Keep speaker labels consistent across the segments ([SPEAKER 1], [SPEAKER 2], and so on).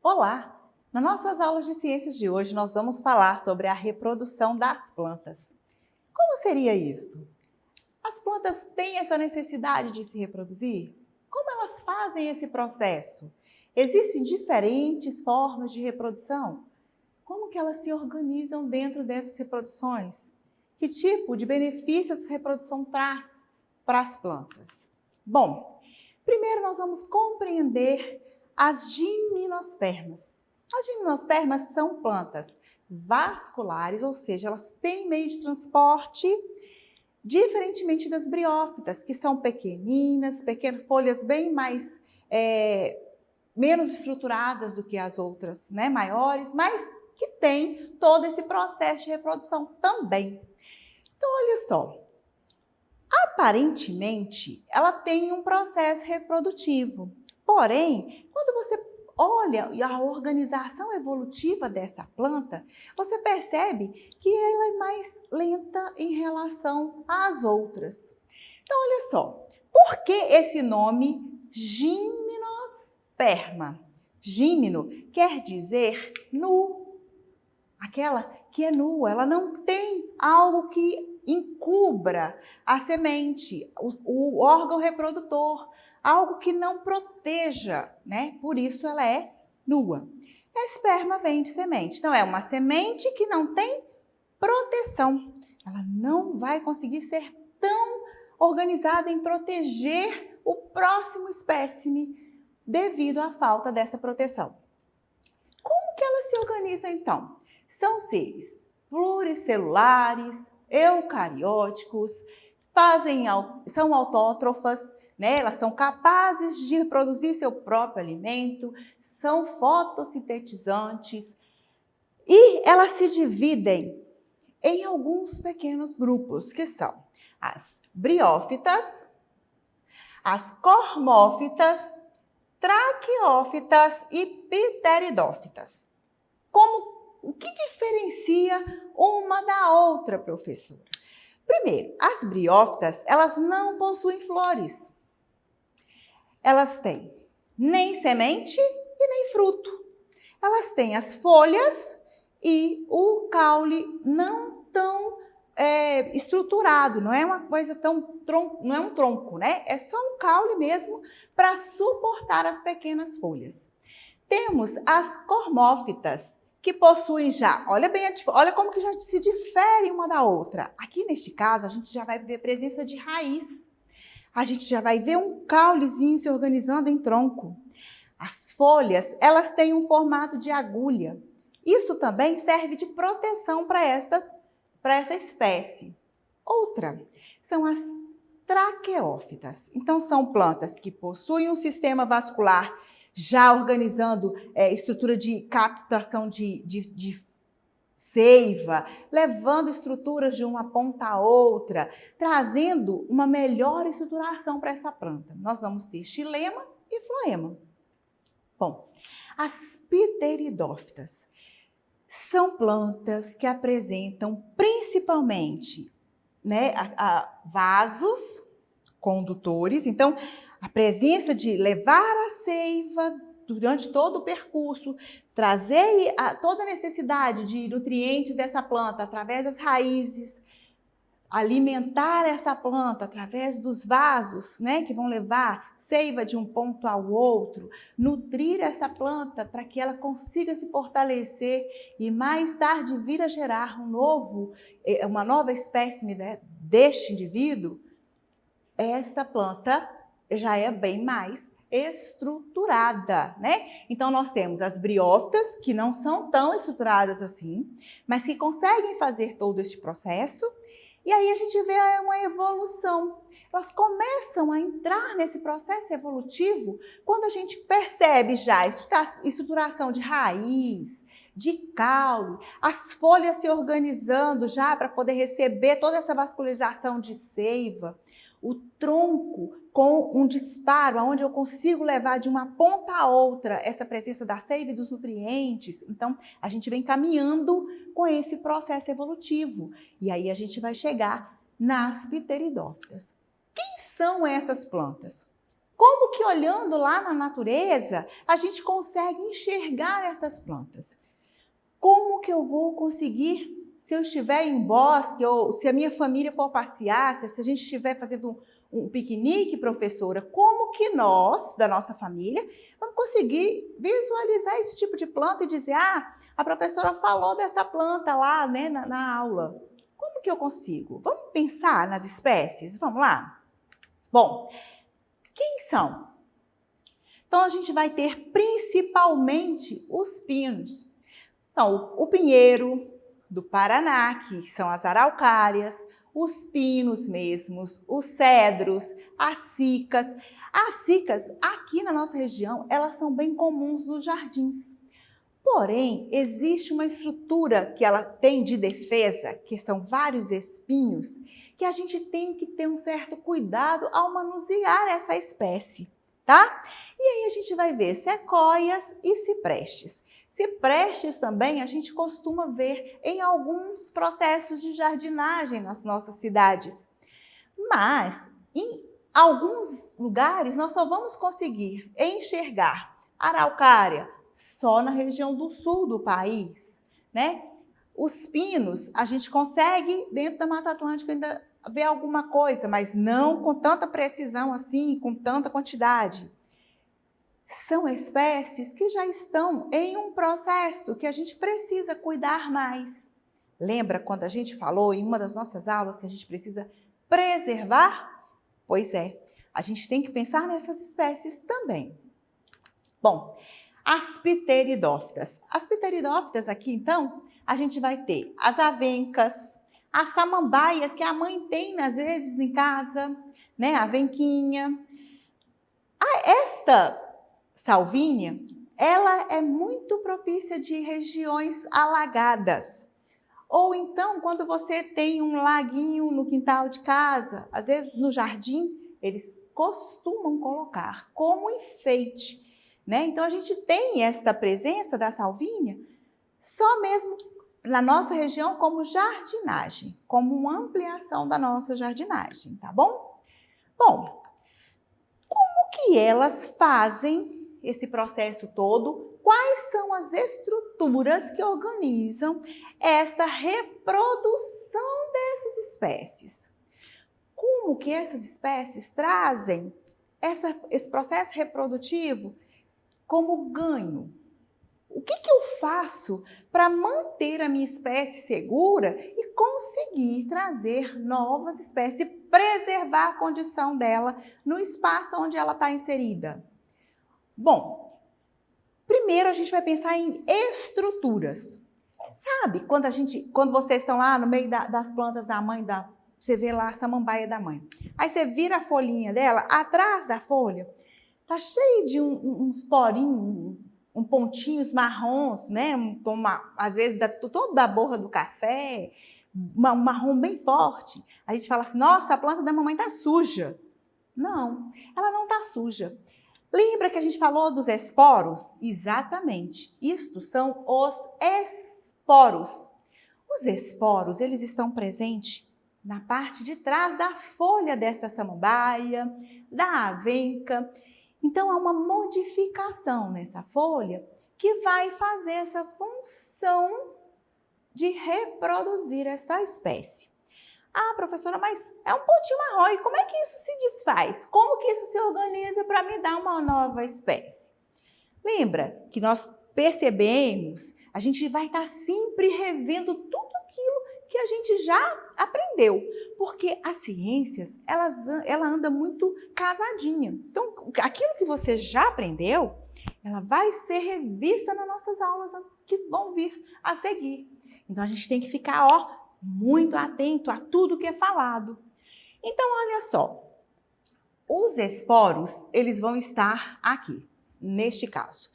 [SPEAKER 1] Olá! Nas nossas aulas de ciências de hoje, nós vamos falar sobre a reprodução das plantas. Como seria isto? As plantas têm essa necessidade de se reproduzir? Como elas fazem esse processo? Existem diferentes formas de reprodução? Como que elas se organizam dentro dessas reproduções? Que tipo de benefício essa reprodução traz para as plantas? Bom, primeiro nós vamos compreender as gimnospermas. As gimnospermas são plantas vasculares, ou seja, elas têm meio de transporte, diferentemente das briófitas, que são pequenas folhas bem mais, menos estruturadas do que as outras, né, maiores, mas que tem todo esse processo de reprodução também. Então, olha só, aparentemente, ela tem um processo reprodutivo. Porém, quando você olha a organização evolutiva dessa planta, você percebe que ela é mais lenta em relação às outras. Então, olha só, por que esse nome gimnosperma? Gímeno quer dizer nu, aquela que é nua, ela não tem algo que encubra a semente, o órgão reprodutor, algo que não proteja, né? Por isso ela é nua. A esperma vem de semente, então é uma semente que não tem proteção. Ela não vai conseguir ser tão organizada em proteger o próximo espécime devido à falta dessa proteção. Como que ela se organiza então? São seres pluricelulares, eucarióticos, são autótrofas, né? Elas são capazes de produzir seu próprio alimento, são fotossintetizantes e elas se dividem em alguns pequenos grupos, que são as briófitas, as cormófitas, traqueófitas e pteridófitas. O que diferencia uma da outra, professora? Primeiro, as briófitas, elas não possuem flores. Elas têm nem semente e nem fruto. Elas têm as folhas e o caule não tão estruturado, não é uma coisa não é um tronco, né? É só um caule mesmo para suportar as pequenas folhas. Temos as cormófitas, que possuem já, olha como que já se difere uma da outra. Aqui neste caso, a gente já vai ver presença de raiz. A gente já vai ver um caulezinho se organizando em tronco. As folhas, elas têm um formato de agulha. Isso também serve de proteção para essa espécie. Outra são as traqueófitas. Então, são plantas que possuem um sistema vascular já organizando estrutura de captação de seiva, levando estruturas de uma ponta a outra, trazendo uma melhor estruturação para essa planta. Nós vamos ter xilema e floema. Bom, as pteridófitas são plantas que apresentam principalmente, né, vasos condutores. Então, a presença de levar a seiva durante todo o percurso, trazer toda a necessidade de nutrientes dessa planta através das raízes, alimentar essa planta através dos vasos, né, que vão levar seiva de um ponto ao outro, nutrir essa planta para que ela consiga se fortalecer e mais tarde vir a gerar uma nova espécime, né, deste indivíduo. Esta planta já é bem mais estruturada, né? Então, nós temos as briófitas, que não são tão estruturadas assim, mas que conseguem fazer todo este processo. E aí a gente vê uma evolução. Elas começam a entrar nesse processo evolutivo quando a gente percebe já a estruturação de raiz, de caule, as folhas se organizando já para poder receber toda essa vascularização de seiva, o tronco com um disparo, onde eu consigo levar de uma ponta a outra essa presença da seiva e dos nutrientes. Então, a gente vem caminhando com esse processo evolutivo. E aí a gente vai chegar nas pteridófitas. Quem são essas plantas? como que olhando lá na natureza, a gente consegue enxergar essas plantas? Como que eu vou conseguir, se eu estiver em bosque, ou se a minha família for passear, se a gente estiver fazendo um piquenique, professora, como que nós, da nossa família, vamos conseguir visualizar esse tipo de planta e dizer, a professora falou dessa planta lá, né, na aula. Como que eu consigo? Vamos pensar nas espécies? Vamos lá? Bom, quem são? Então, a gente vai ter principalmente os pinos. São o pinheiro do Paraná, que são as araucárias, os pinos mesmos, os cedros, as cicas. As cicas, aqui na nossa região, elas são bem comuns nos jardins. Porém, existe uma estrutura que ela tem de defesa, que são vários espinhos, que a gente tem que ter um certo cuidado ao manusear essa espécie, tá? E aí a gente vai ver sequoias e ciprestes. Ciprestes também a gente costuma ver em alguns processos de jardinagem nas nossas cidades. Mas, em alguns lugares, nós só vamos conseguir enxergar araucária só na região do sul do país, né? Os pinos, a gente consegue, dentro da Mata Atlântica, ainda ver alguma coisa, mas não com tanta precisão assim, com tanta quantidade. São espécies que já estão em um processo que a gente precisa cuidar mais. Lembra quando a gente falou em uma das nossas aulas que a gente precisa preservar? Pois é, a gente tem que pensar nessas espécies também. Bom, as pteridófitas. As pteridófitas aqui, então, a gente vai ter as avencas, as samambaias que a mãe tem, às vezes, em casa, né? A avenquinha. Esta salvínia, ela é muito propícia de regiões alagadas. Ou então, quando você tem um laguinho no quintal de casa, às vezes no jardim, eles costumam colocar como enfeite, né? Então, a gente tem esta presença da salvínia só mesmo na nossa região como jardinagem, como uma ampliação da nossa jardinagem, tá bom? Bom, como que elas fazem esse processo todo? Quais são as estruturas que organizam essa reprodução dessas espécies? Como que essas espécies trazem esse processo reprodutivo como ganho? O que eu faço para manter a minha espécie segura e conseguir trazer novas espécies e preservar a condição dela no espaço onde ela está inserida? Bom, primeiro a gente vai pensar em estruturas. Sabe, quando vocês estão lá no meio das plantas da mãe, você vê lá a samambaia da mãe. Aí você vira a folhinha dela, atrás da folha, tá cheio de uns porinhos, pontinhos marrons, né? Às vezes todo da borra do café, um marrom bem forte. A gente fala assim, nossa, a planta da mamãe tá suja. Não, ela não tá suja. Lembra que a gente falou dos esporos? Exatamente. Isto são os esporos. Os esporos, eles estão presentes na parte de trás da folha desta samambaia, da avenca. Então, há uma modificação nessa folha que vai fazer essa função de reproduzir esta espécie. Professora, mas é um pontinho marrom, e como é que isso se desfaz? Como que isso se organiza para me dar uma nova espécie? Lembra que nós percebemos, a gente vai estar sempre revendo tudo aquilo que a gente já aprendeu, porque as ciências, ela anda muito casadinha. Então, aquilo que você já aprendeu, ela vai ser revista nas nossas aulas que vão vir a seguir. Então, a gente tem que ficar, muito atento a tudo que é falado. Então, olha só, os esporos, eles vão estar aqui, neste caso.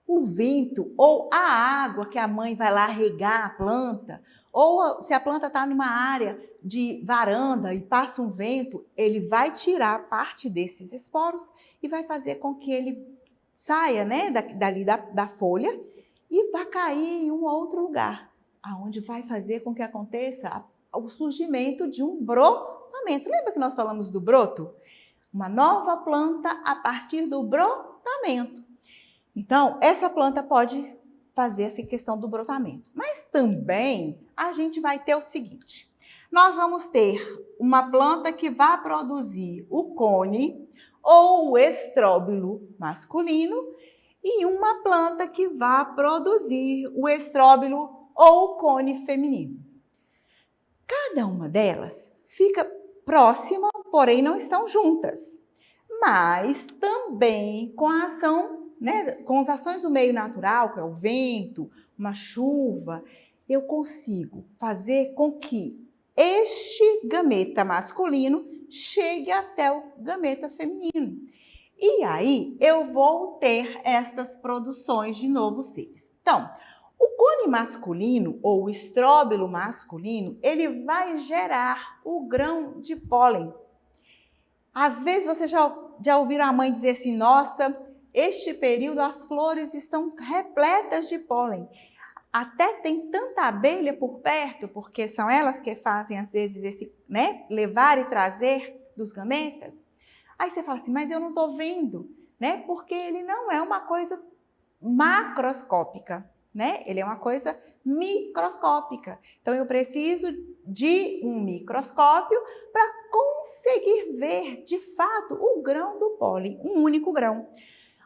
[SPEAKER 1] O vento ou a água que a mãe vai lá regar a planta, ou se a planta está numa área de varanda e passa um vento, ele vai tirar parte desses esporos e vai fazer com que ele saia, né, dali da folha e vá cair em um outro lugar, aonde vai fazer com que aconteça o surgimento de um brotamento. Lembra que nós falamos do broto? uma nova planta a partir do brotamento. Então, essa planta pode fazer essa questão do brotamento. Mas também a gente vai ter o seguinte: nós vamos ter uma planta que vai produzir o cone ou o estróbilo masculino e uma planta que vai produzir o estróbilo ou o cone feminino. Cada uma delas fica próxima, porém não estão juntas, mas também com a ação, né, com as ações do meio natural, que é o vento, uma chuva, eu consigo fazer com que este gameta masculino chegue até o gameta feminino. E aí eu vou ter estas produções de novos seres. Então, o cone masculino ou o estróbilo masculino, ele vai gerar o grão de pólen. Às vezes você já ouviram a mãe dizer assim: nossa, este período as flores estão repletas de pólen. Até tem tanta abelha por perto, porque são elas que fazem às vezes esse, né, levar e trazer dos gametas. Aí você fala assim: mas eu não estou vendo, né? Porque ele não é uma coisa macroscópica, né? Ele é uma coisa microscópica. Então eu preciso de um microscópio para conseguir ver de fato o grão do pólen, um único grão.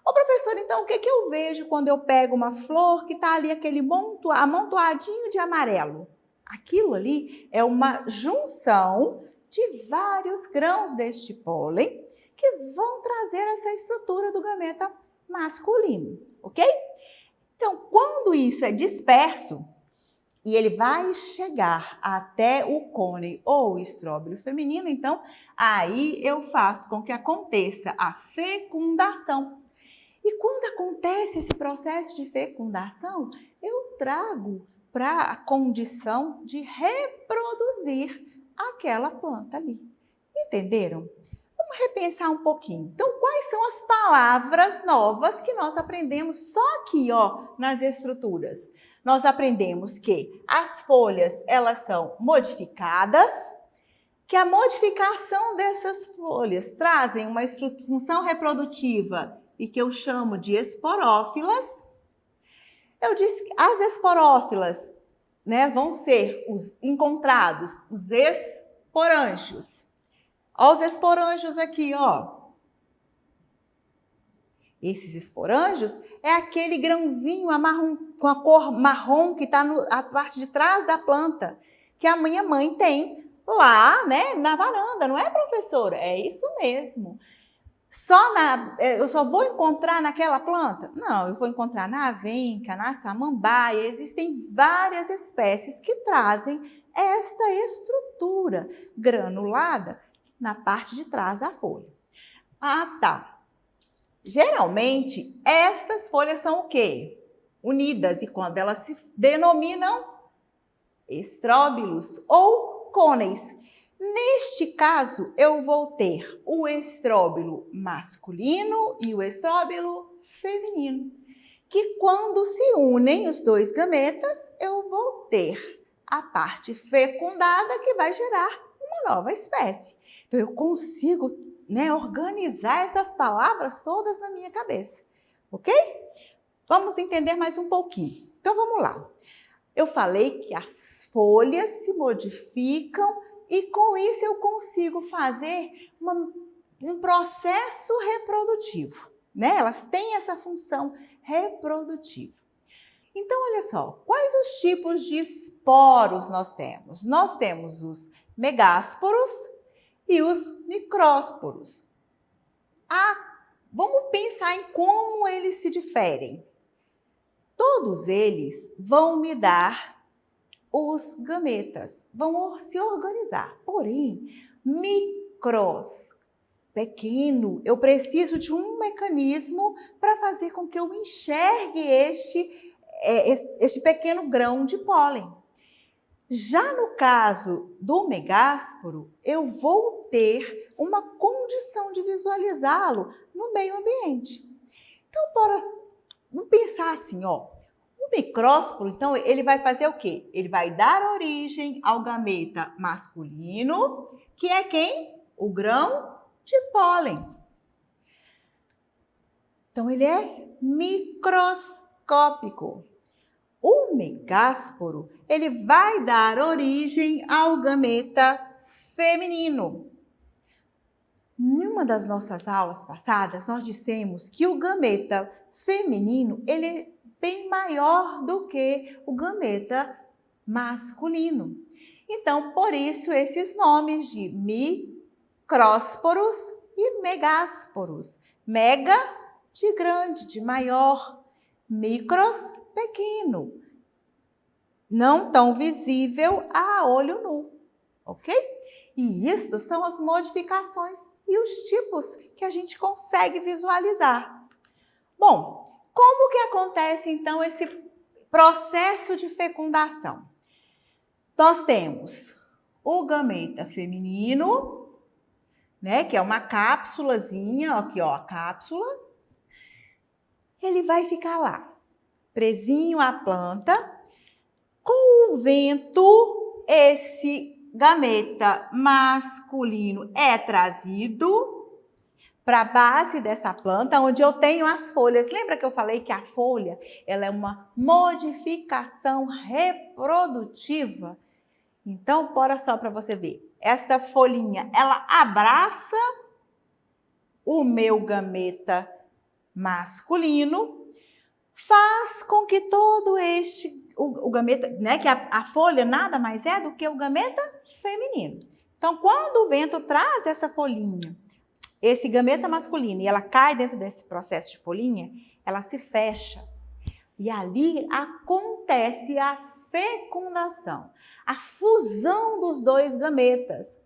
[SPEAKER 1] Ô professor, então o que eu vejo quando eu pego uma flor que está ali aquele amontoadinho de amarelo? Aquilo ali é uma junção de vários grãos deste pólen que vão trazer essa estrutura do gameta masculino, ok? Então, quando isso é disperso e ele vai chegar até o cone ou o estróbilo feminino, então aí eu faço com que aconteça a fecundação. E quando acontece esse processo de fecundação, eu trago para a condição de reproduzir aquela planta ali. Entenderam? Vamos repensar um pouquinho. Então, quais são as palavras novas que nós aprendemos só aqui, ó, nas estruturas? Nós aprendemos que as folhas, elas são modificadas, que a modificação dessas folhas trazem uma função reprodutiva e que eu chamo de esporófilas. Eu disse que as esporófilas, né, vão ser os encontrados, os esporângios. Olha os esporângios aqui, ó. Esses esporângios é aquele grãozinho com a cor marrom que está na parte de trás da planta, que a minha mãe tem lá, né, na varanda, não é, professora? É isso mesmo. Eu só vou encontrar naquela planta? Não, eu vou encontrar na avenca, na samambaia. Existem várias espécies que trazem esta estrutura granulada na parte de trás da folha. Ah, tá. Geralmente, estas folhas são o quê? Unidas, e quando elas se denominam estróbilos ou côneis. Neste caso, eu vou ter o estróbilo masculino e o estróbilo feminino, que quando se unem os dois gametas, eu vou ter a parte fecundada que vai gerar uma nova espécie. Então, eu consigo, né, organizar essas palavras todas na minha cabeça, ok? Vamos entender mais um pouquinho. Então, vamos lá. Eu falei que as folhas se modificam e com isso eu consigo fazer um processo reprodutivo, né? Elas têm essa função reprodutiva. Então, olha só, quais os tipos de esporos nós temos? Nós temos os megásporos e os micrósporos. Vamos pensar em como eles se diferem. Todos eles vão me dar os gametas, vão se organizar. Porém, pequeno, eu preciso de um mecanismo para fazer com que eu enxergue este pequeno grão de pólen. Já no caso do megásporo, eu vou ter uma condição de visualizá-lo no meio ambiente. Então, vamos pensar assim, ó. O micrósporo, então, ele vai fazer o quê? Ele vai dar origem ao gameta masculino, que é quem? O grão de pólen. Então, ele é microscópico. O megásporo, ele vai dar origem ao gameta feminino. Em uma das nossas aulas passadas, nós dissemos que o gameta feminino, ele é bem maior do que o gameta masculino. Então, por isso, esses nomes de micrósporos e megásporos. Mega, de grande, de maior. Micros, pequeno. Não tão visível a olho nu, ok? E isto são as modificações e os tipos que a gente consegue visualizar. Bom, como que acontece então esse processo de fecundação? Nós temos o gameta feminino, né, que é uma cápsulazinha, aqui ó, a cápsula. Ele vai ficar lá, presinho à planta. Com o vento, esse gameta masculino é trazido para a base dessa planta, onde eu tenho as folhas. Lembra que eu falei que a folha, ela é uma modificação reprodutiva? Então, bora só para você ver. Esta folhinha, ela abraça o meu gameta masculino, faz com que todo o gameta, né, que a folha nada mais é do que o gameta feminino. Então, quando o vento traz essa folhinha, esse gameta masculino, e ela cai dentro desse processo de folhinha, ela se fecha. E ali acontece a fecundação, a fusão dos dois gametas.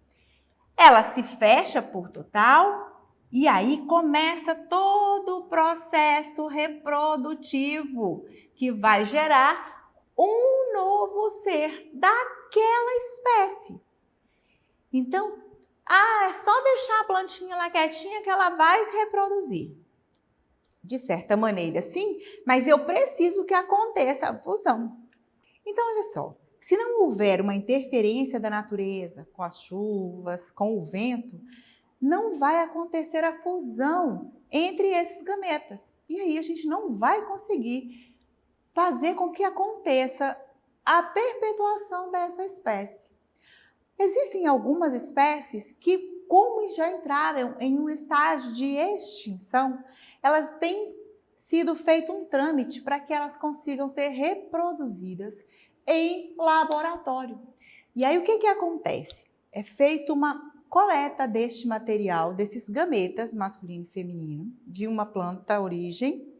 [SPEAKER 1] Ela se fecha por total e aí começa todo o processo reprodutivo que vai gerar um novo ser daquela espécie. Então, é só deixar a plantinha lá quietinha que ela vai se reproduzir. De certa maneira, sim, mas eu preciso que aconteça a fusão. Então, olha só, se não houver uma interferência da natureza com as chuvas, com o vento, não vai acontecer a fusão entre esses gametas. E aí a gente não vai conseguir fazer com que aconteça a perpetuação dessa espécie. Existem algumas espécies que, como já entraram em um estágio de extinção, elas têm sido feito um trâmite para que elas consigam ser reproduzidas em laboratório. E aí o que acontece? É feita uma coleta deste material, desses gametas masculino e feminino, de uma planta origem,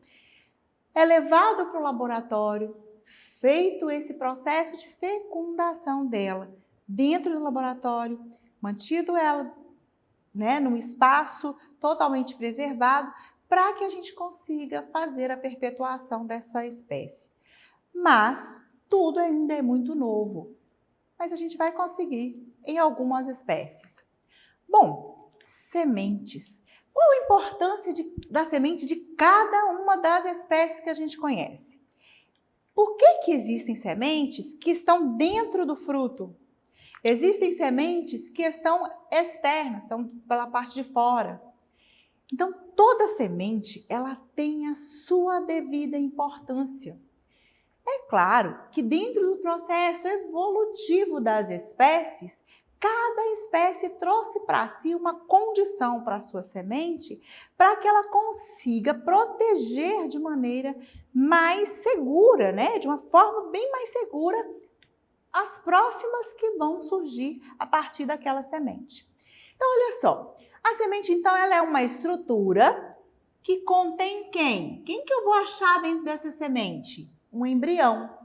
[SPEAKER 1] é levado para o laboratório, feito esse processo de fecundação dela dentro do laboratório, mantido ela, né, num espaço totalmente preservado, para que a gente consiga fazer a perpetuação dessa espécie. Mas tudo ainda é muito novo, mas a gente vai conseguir em algumas espécies. Bom, sementes. Qual a importância da semente de cada uma das espécies que a gente conhece? Por que existem sementes que estão dentro do fruto? Existem sementes que estão externas, são pela parte de fora. Então, toda semente, ela tem a sua devida importância. É claro que dentro do processo evolutivo das espécies, cada espécie trouxe para si uma condição para a sua semente para que ela consiga proteger de maneira mais segura, né? De uma forma bem mais segura, as próximas que vão surgir a partir daquela semente. Então, olha só, a semente, então, ela é uma estrutura que contém quem? Quem que eu vou achar dentro dessa semente? Um embrião.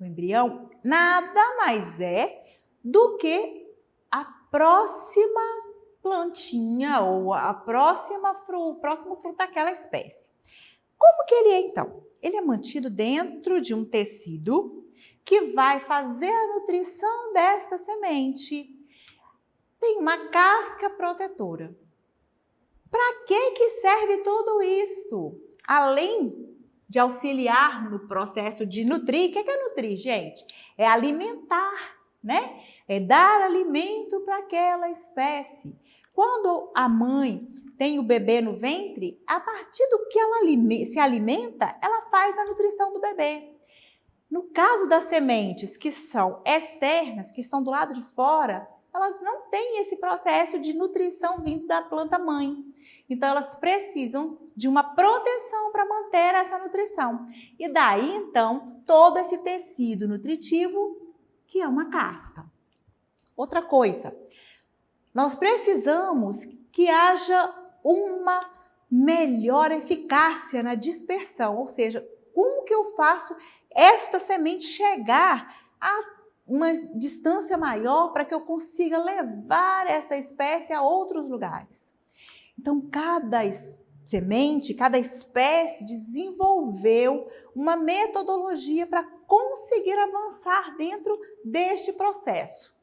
[SPEAKER 1] O embrião nada mais é do que a próxima plantinha ou o próximo fruto daquela espécie. Como que ele é, então? Ele é mantido dentro de um tecido que vai fazer a nutrição desta semente. Tem uma casca protetora. Para que serve tudo isso? Além de auxiliar no processo de nutrir. O que é nutrir, gente? É alimentar, né? É dar alimento para aquela espécie. Quando a mãe tem o bebê no ventre, a partir do que ela se alimenta, ela faz a nutrição do bebê. No caso das sementes que são externas, que estão do lado de fora, elas não têm esse processo de nutrição vindo da planta mãe. Então, elas precisam de uma proteção para manter essa nutrição. E daí, então, todo esse tecido nutritivo, que é uma casca. Outra coisa, nós precisamos que haja uma melhor eficácia na dispersão, ou seja, como que eu faço esta semente chegar a uma distância maior para que eu consiga levar essa espécie a outros lugares. Então, cada semente, cada espécie desenvolveu uma metodologia para conseguir avançar dentro deste processo.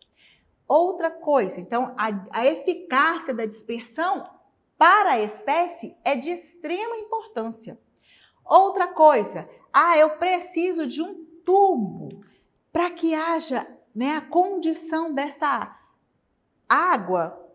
[SPEAKER 1] Outra coisa, então, a eficácia da dispersão para a espécie é de extrema importância. Outra coisa, eu preciso de um tubo para que haja, né, a condição dessa água.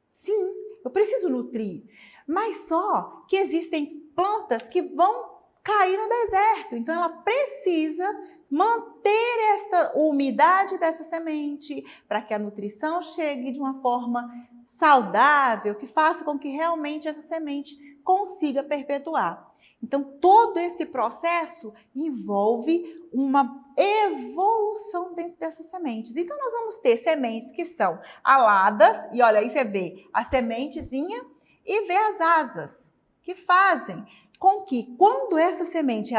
[SPEAKER 1] Sim, eu preciso nutrir, mas só que existem plantas que vão cair no deserto, então ela precisa manter essa umidade dessa semente para que a nutrição chegue de uma forma saudável, que faça com que realmente essa semente consiga perpetuar. Então, todo esse processo envolve uma evolução dentro dessas sementes. Então, nós vamos ter sementes que são aladas, e olha, aí você vê a sementezinha e vê as asas, que fazem com que, quando essa semente,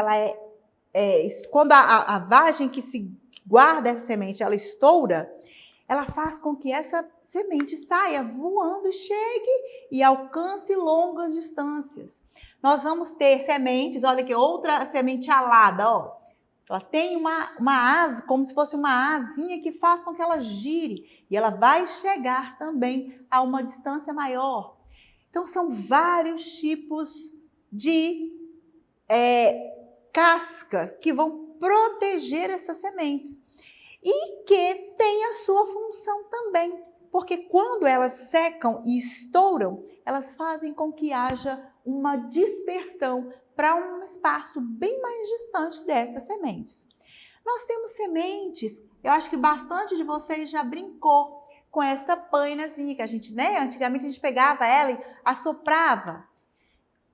[SPEAKER 1] quando a vagem que se guarda essa semente, ela estoura, ela faz com que essa semente saia voando e chegue e alcance longas distâncias. Nós vamos ter sementes, olha aqui, outra semente alada, ó. Ela tem uma asa, como se fosse uma asinha que faz com que ela gire e ela vai chegar também a uma distância maior. Então, são vários tipos de casca que vão proteger essas sementes e que tem a sua função também. Porque quando elas secam e estouram, elas fazem com que haja uma dispersão para um espaço bem mais distante dessas sementes. Nós temos sementes, eu acho que bastante de vocês já brincou com essa painazinha que a gente, né? Antigamente a gente pegava ela e assoprava.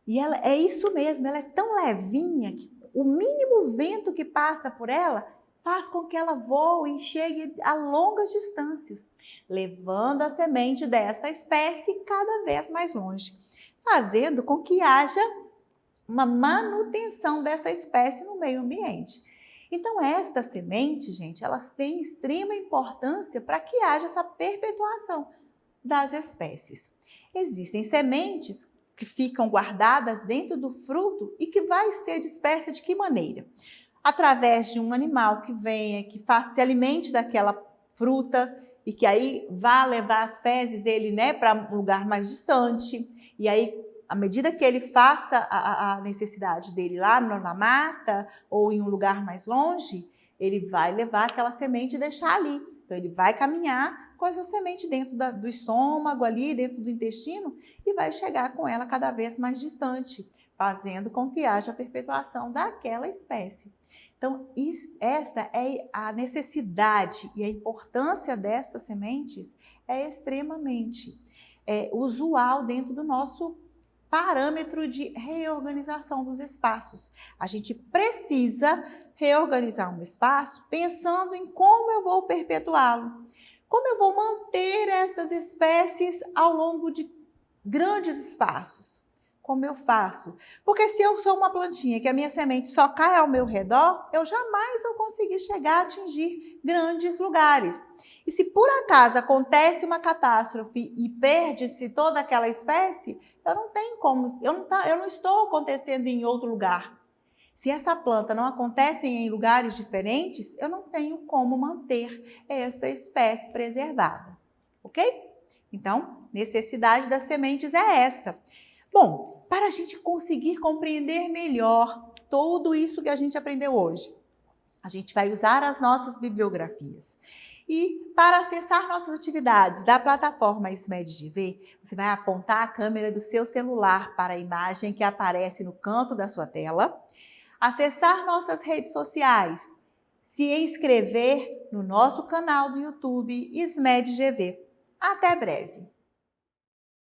[SPEAKER 1] E ela é isso mesmo, ela é tão levinha que o mínimo vento que passa por ela faz com que ela voe e chegue a longas distâncias, levando a semente dessa espécie cada vez mais longe, fazendo com que haja uma manutenção dessa espécie no meio ambiente. Então, estas sementes, gente, elas têm extrema importância para que haja essa perpetuação das espécies. Existem sementes que ficam guardadas dentro do fruto e que vai ser dispersa de que maneira? Através de um animal que venha, que se alimente daquela fruta e que aí vá levar as fezes dele, né, para um lugar mais distante. E aí, à medida que ele faça a necessidade dele lá na mata ou em um lugar mais longe, ele vai levar aquela semente e deixar ali. Então, ele vai caminhar com essa semente dentro do estômago ali, dentro do intestino, e vai chegar com ela cada vez mais distante, fazendo com que haja a perpetuação daquela espécie. Então, esta é a necessidade e a importância destas sementes é extremamente usual dentro do nosso parâmetro de reorganização dos espaços. A gente precisa reorganizar um espaço pensando em como eu vou perpetuá-lo, como eu vou manter essas espécies ao longo de grandes espaços. Como eu faço? Porque se eu sou uma plantinha que a minha semente só cai ao meu redor, eu jamais vou conseguir chegar a atingir grandes lugares. E se por acaso acontece uma catástrofe e perde-se toda aquela espécie, eu não tenho como, eu não estou acontecendo em outro lugar. Se essa planta não acontece em lugares diferentes, eu não tenho como manter essa espécie preservada, ok? Então, necessidade das sementes é esta. Bom, para a gente conseguir compreender melhor tudo isso que a gente aprendeu hoje, a gente vai usar as nossas bibliografias. E para acessar nossas atividades da plataforma SMED-GV, você vai apontar a câmera do seu celular para a imagem que aparece no canto da sua tela, acessar nossas redes sociais, se inscrever no nosso canal do YouTube SMED-GV. Até breve!